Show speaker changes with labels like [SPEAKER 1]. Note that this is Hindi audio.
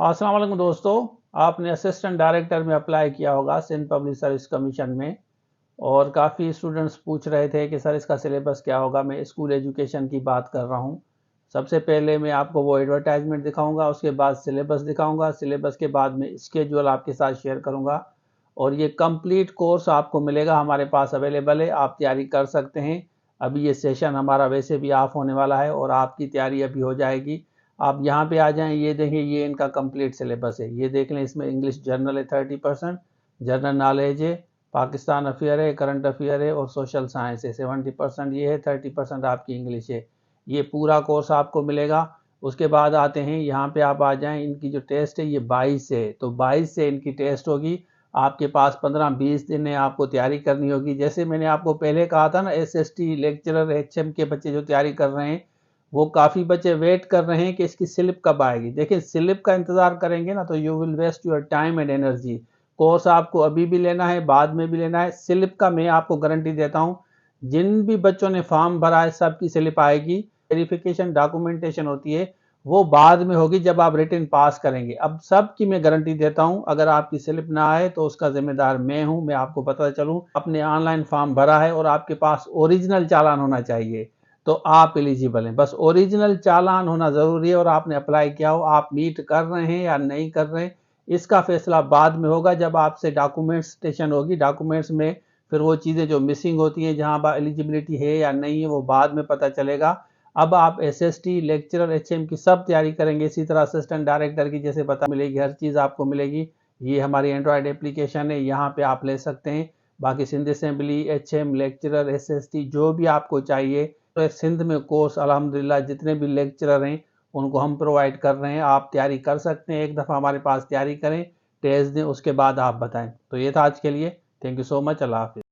[SPEAKER 1] अस्सलाम वालेकुम दोस्तों, आपने असिस्टेंट डायरेक्टर में अप्लाई किया होगा सिंध पब्लिक सर्विस कमीशन में। और काफ़ी स्टूडेंट्स पूछ रहे थे कि सर इसका सिलेबस क्या होगा। मैं स्कूल एजुकेशन की बात कर रहा हूँ। सबसे पहले मैं आपको वो एडवर्टाइजमेंट दिखाऊंगा, उसके बाद सिलेबस दिखाऊंगा, सिलेबस के बाद में स्केड्यूल आपके साथ शेयर करूंगा। और ये कंप्लीट कोर्स आपको मिलेगा, हमारे पास अवेलेबल है, आप तैयारी कर सकते हैं। अभी ये सेशन हमारा वैसे भी ऑफ होने वाला है और आपकी तैयारी अभी हो जाएगी। आप यहाँ पे आ जाएं, ये देखें, ये इनका कंप्लीट सिलेबस है। ये देख लें, इसमें इंग्लिश जर्नल है 30%, जनरल नॉलेज है, पाकिस्तान अफेयर है, करंट अफेयर है और सोशल साइंस है 70%। ये है 30% आपकी इंग्लिश है। ये पूरा कोर्स आपको मिलेगा। उसके बाद आते हैं यहाँ पे, आप आ जाएं, इनकी जो टेस्ट है ये 22 है, तो 22 से इनकी टेस्ट होगी। आपके पास 15-20 दिन है, आपको तैयारी करनी होगी। जैसे मैंने आपको पहले कहा था ना, एसएसटी लेक्चरर एचएम के बच्चे जो तैयारी कर रहे हैं, वो काफ़ी बच्चे वेट कर रहे हैं कि इसकी स्लिप कब आएगी। देखिए, स्लिप का इंतज़ार करेंगे ना तो you will waste your time and energy. Course आपको अभी भी लेना है, बाद में भी लेना है। स्लिप का मैं आपको गारंटी देता हूँ, जिन भी बच्चों ने फॉर्म भरा है सबकी स्लिप आएगी। वेरिफिकेशन डॉक्यूमेंटेशन होती है, वो बाद में होगी जब आप रिटन पास करेंगे। अब सबकी मैं गारंटी देता हूं, अगर आपकी स्लिप ना आए तो उसका जिम्मेदार मैं हूं। मैं आपको पता चलूं, आपने ऑनलाइन फॉर्म भरा है और आपके पास ओरिजिनल चालान होना चाहिए, तो आप एलिजिबल हैं। बस ओरिजिनल चालान होना जरूरी है और आपने अप्लाई किया हो। आप मीट कर रहे हैं या नहीं कर रहे हैं, इसका फैसला बाद में होगा जब आपसे डॉक्यूमेंटेशन होगी। डॉक्यूमेंट्स में फिर वो चीज़ें जो मिसिंग होती हैं, जहां एलिजिबिलिटी है या नहीं है, वो बाद में पता चलेगा। अब आप एसएसटी लेक्चरर एचएम की सब तैयारी करेंगे, इसी तरह असिस्टेंट डायरेक्टर की जैसे पता मिलेगी, हर चीज़ आपको मिलेगी। ये हमारी एंड्रॉयड एप्लीकेशन है, यहाँ पे आप ले सकते हैं। बाकी Sindh assembly, HM, lecturer, SST जो भी आपको चाहिए, तो सिंध में कोर्स अल्हम्दुलिल्लाह जितने भी लेक्चरर हैं उनको हम प्रोवाइड कर रहे हैं। आप तैयारी कर सकते हैं, एक दफ़ा हमारे पास तैयारी करें, टेस्ट दें, उसके बाद आप बताएं। तो ये था आज के लिए। Thank you so much. अल्लाह हाफिज़।